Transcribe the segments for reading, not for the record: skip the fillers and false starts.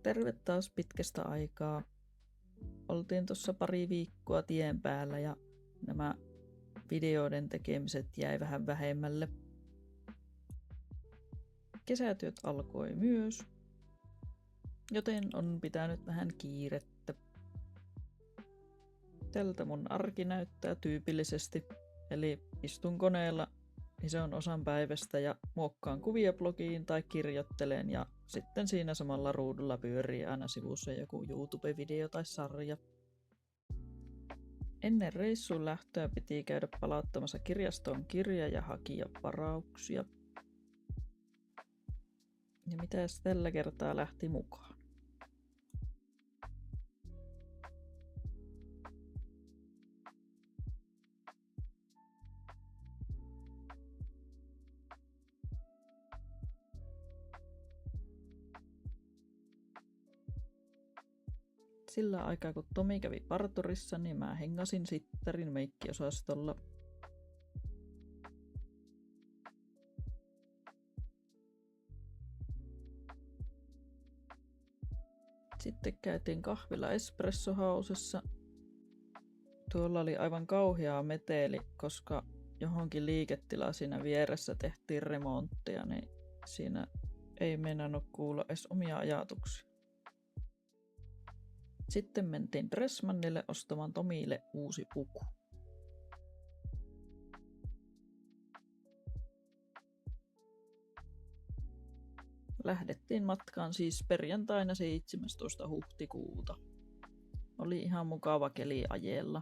Terve taas pitkästä aikaa. Oltiin tuossa pari viikkoa tien päällä ja nämä videoiden tekemiset jäi vähän vähemmälle. Kesätyöt alkoi myös, joten on pitänyt vähän kiirettä. Tältä mun arki näyttää tyypillisesti, eli istun koneella ison osan päivästä ja muokkaan kuvia blogiin tai kirjoittelen ja sitten siinä samalla ruudulla pyörii aina sivussa joku YouTube-video tai sarja. Ennen reissuun lähtöä piti käydä palauttamassa kirjastoon kirja- ja hakijavarauksia. Ja mitäs tällä kertaa lähti mukaan? Sillä aikaa kun Tomi kävi parturissa, niin mä hengasin Sittarin meikkiosastolla. Sitten käytiin kahvilla Espresso Housessa. Tuolla oli aivan kauhea meteli, koska johonkin liiketilaan siinä vieressä tehtiin remonttia, niin siinä ei meinannut kuulla edes omia ajatuksia. Sitten mentiin Dressmannille ostamaan Tomille uusi puku. Lähdettiin matkaan siis perjantaina 17. huhtikuuta. Oli ihan mukava keli ajella.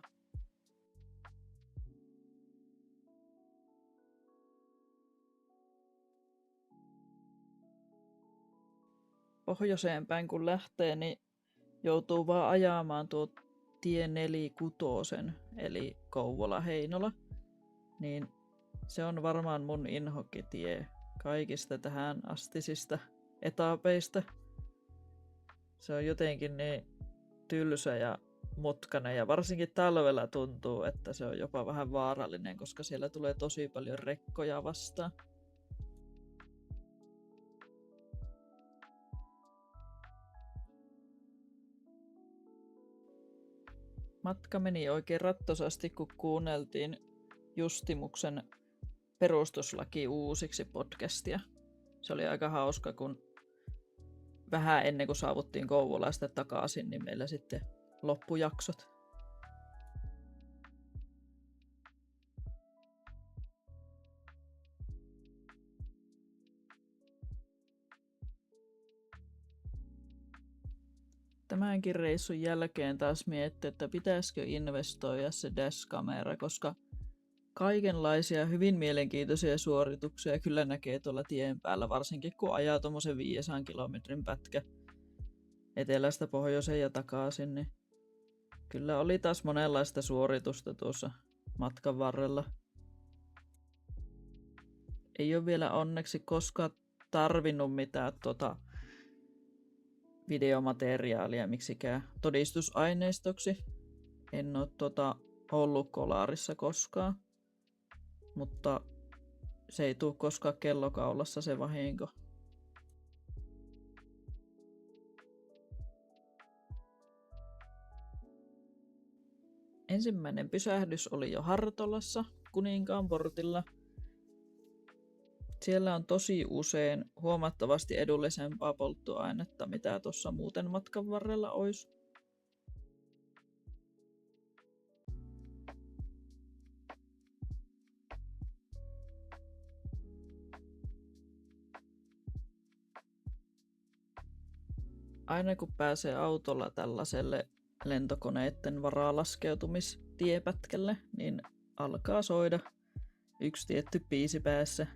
Pohjoiseen päin kun lähtee, niin joutuu vaan ajamaan tuo tie 46, eli Kouvola-Heinola. Niin se on varmaan mun inhokkitie kaikista tähän astisista etapeista. Se on jotenkin niin tylsä ja mutkainen ja varsinkin talvella tuntuu, että se on jopa vähän vaarallinen, koska siellä tulee tosi paljon rekkoja vastaan. Matka meni oikein rattosasti, kun kuunneltiin Justimuksen perustuslaki uusiksi podcastia. Se oli aika hauska, kun vähän ennen kuin saavuttiin Kouvolasta takaisin, niin meillä sitten loppujaksot. Tämänkin reissun jälkeen taas mietti, että pitäisikö investoida se dash-kamera, koska kaikenlaisia hyvin mielenkiintoisia suorituksia kyllä näkee tuolla tien päällä, varsinkin kun ajaa tuommoisen 500 kilometrin pätkä etelästä pohjoiseen ja takaisin, niin kyllä oli taas monenlaista suoritusta tuossa matkan varrella. Ei ole vielä onneksi koskaan tarvinnut mitään videomateriaalia miksikään todistusaineistoksi. En ole ollut kolaarissa koskaan, mutta se ei tule koskaan kellokaulassa se vahinko. Ensimmäinen pysähdys oli jo Hartolassa, Kuninkaan portilla. Siellä on tosi usein huomattavasti edullisempaa polttoainetta, mitä tuossa muuten matkan varrella olisi. Aina kun pääsee autolla tällaiselle lentokoneiden varalaskeutumistiepätkälle, niin alkaa soida yksi tietty biisi päässä.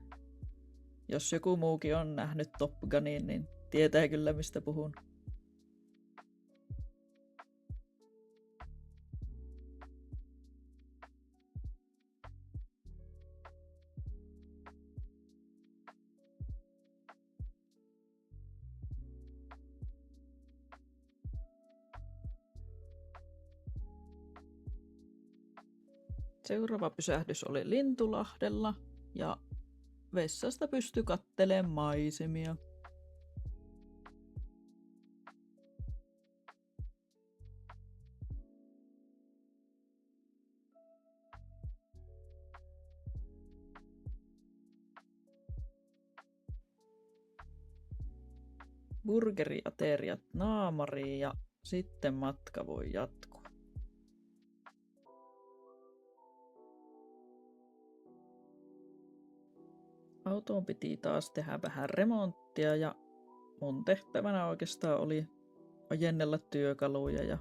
Jos joku muukin on nähnyt Top Gunin, niin tietää kyllä mistä puhun. Seuraava pysähdys oli Lintulahdella ja vessasta pystyi kattelemaan maisemia. burgeriateriat naamariin ja sitten matka voi jatkua. Autoon piti taas tehdä vähän remonttia ja mun tehtävänä oikeastaan oli ojennella työkaluja ja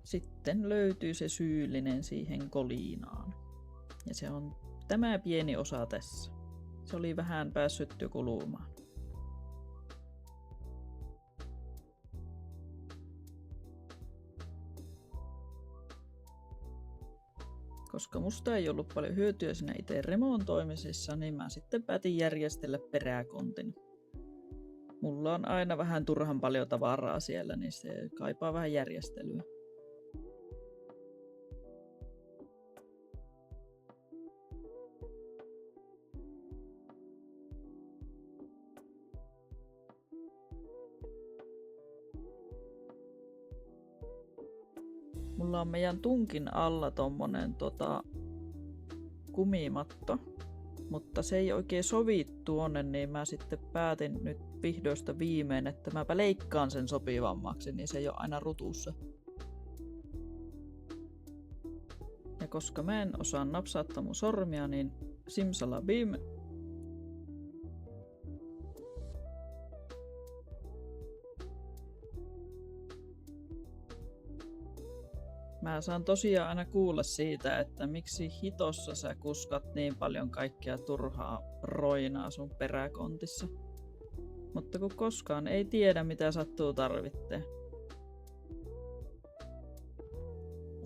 sitten löytyy se syyllinen siihen kolinaan. Ja se on tämä pieni osa tässä. Se oli vähän päässyt jo kulumaan. Koska musta ei ollut paljon hyötyä siinä itse remontoimisessa, niin mä sitten päätin järjestellä peräkontin. Mulla on aina vähän turhan paljon tavaraa siellä, niin se kaipaa vähän järjestelyä. Mulla on meidän tunkin alla tommonen kumimatto, mutta se ei oikein sovi tuonne, niin mä sitten päätin nyt vihdoista viimein, että mäpä leikkaan sen sopivammaksi, niin se ei ole aina rutussa. Ja koska mä en osaa napsauttaa mun sormia, niin simsalabim. Mä saan tosiaan aina kuulla siitä, että miksi hitossa sä kuskat niin paljon kaikkea turhaa roinaa sun peräkontissa. Mutta kun koskaan ei tiedä, mitä sattuu tarvitteen.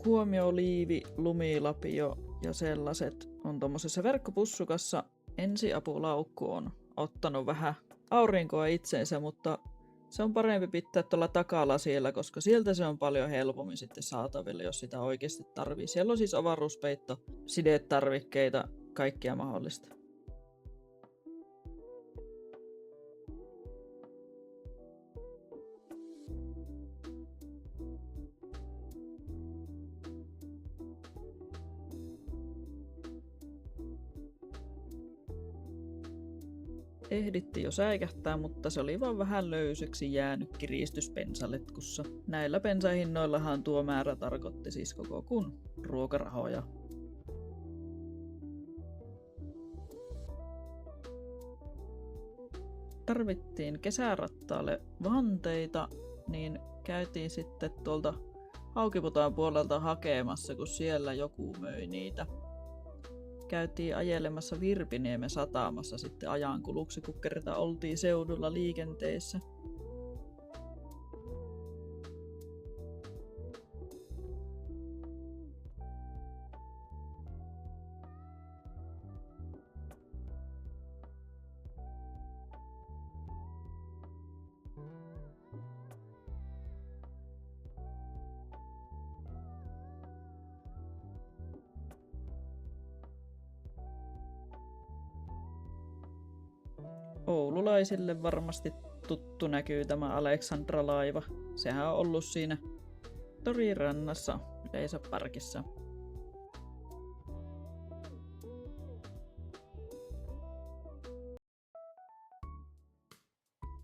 Huomioliivi, lumilapio ja sellaiset on tommosessa verkkopussukassa. Ensiapulaukku on ottanut vähän aurinkoa itseensä, mutta se on parempi pitää tuolla takalla siellä, koska sieltä se on paljon helpommin sitten saatavilla, jos sitä oikeasti tarvii. Siellä on siis avaruuspeitto, sidetarvikkeita, kaikkea mahdollista. Ehditti jo säikähtää, mutta se oli vaan vähän löyseksi jäänyt kiristyspensaletkussa. Näillä bensahinnoillahan tuo määrä tarkoitti siis koko kun ruokarahoja. Tarvittiin kesärattaalle vanteita, niin käytiin sitten tuolta Haukiputaan puolelta hakemassa, kun siellä joku möi niitä. Käytiin ajelemassa Virpiniemen satamassa sitten ajankuluksi, kun kerta oltiin seudulla liikenteessä. Oululaisille varmasti tuttu näkyy tämä Aleksandra-laiva. Sehän on ollut siinä torin rannassa yleisöparkissa.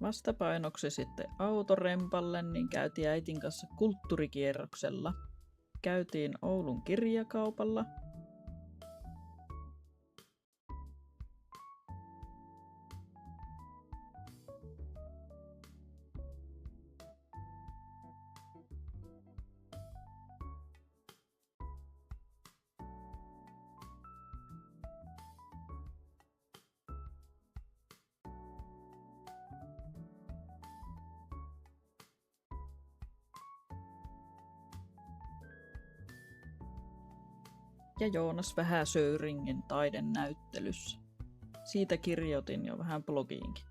Vastapainoksi sitten autorempalle, niin käytiin äitin kanssa kulttuurikierroksella. Käytiin Oulun kirjakaupalla. Ja Joonas Vähäsöyringin taidenäyttelyssä. Siitä kirjoitin jo vähän blogiinkin.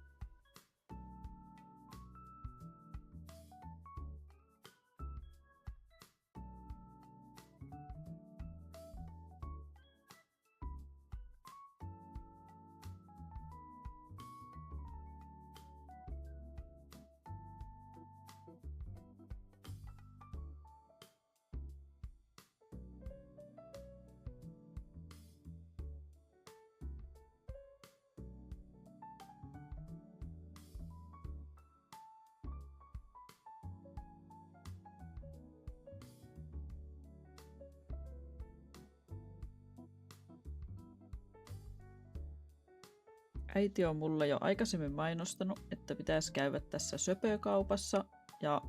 Äiti on mulle jo aikaisemmin mainostanut, että pitäisi käydä tässä söpökaupassa, ja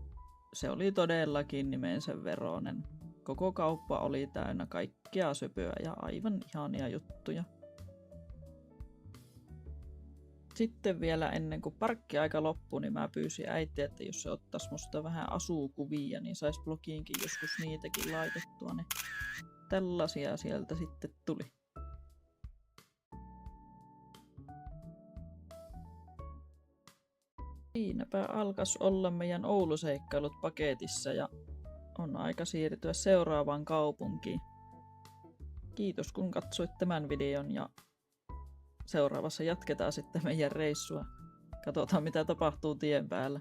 se oli todellakin nimensä veroinen. Koko kauppa oli täynnä kaikkea söpöä ja aivan ihania juttuja. Sitten vielä ennen kuin parkkiaika loppui, niin mä pyysin äitiä, että jos se ottaisi musta vähän asukuvia, niin sais blogiinkin joskus niitäkin laitettua. Niin tällaisia sieltä sitten tuli. Siinäpä alkas olla meidän Ouluseikkailut paketissa ja on aika siirtyä seuraavaan kaupunkiin. Kiitos kun katsoit tämän videon ja seuraavassa jatketaan sitten meidän reissua. Katsotaan mitä tapahtuu tien päällä.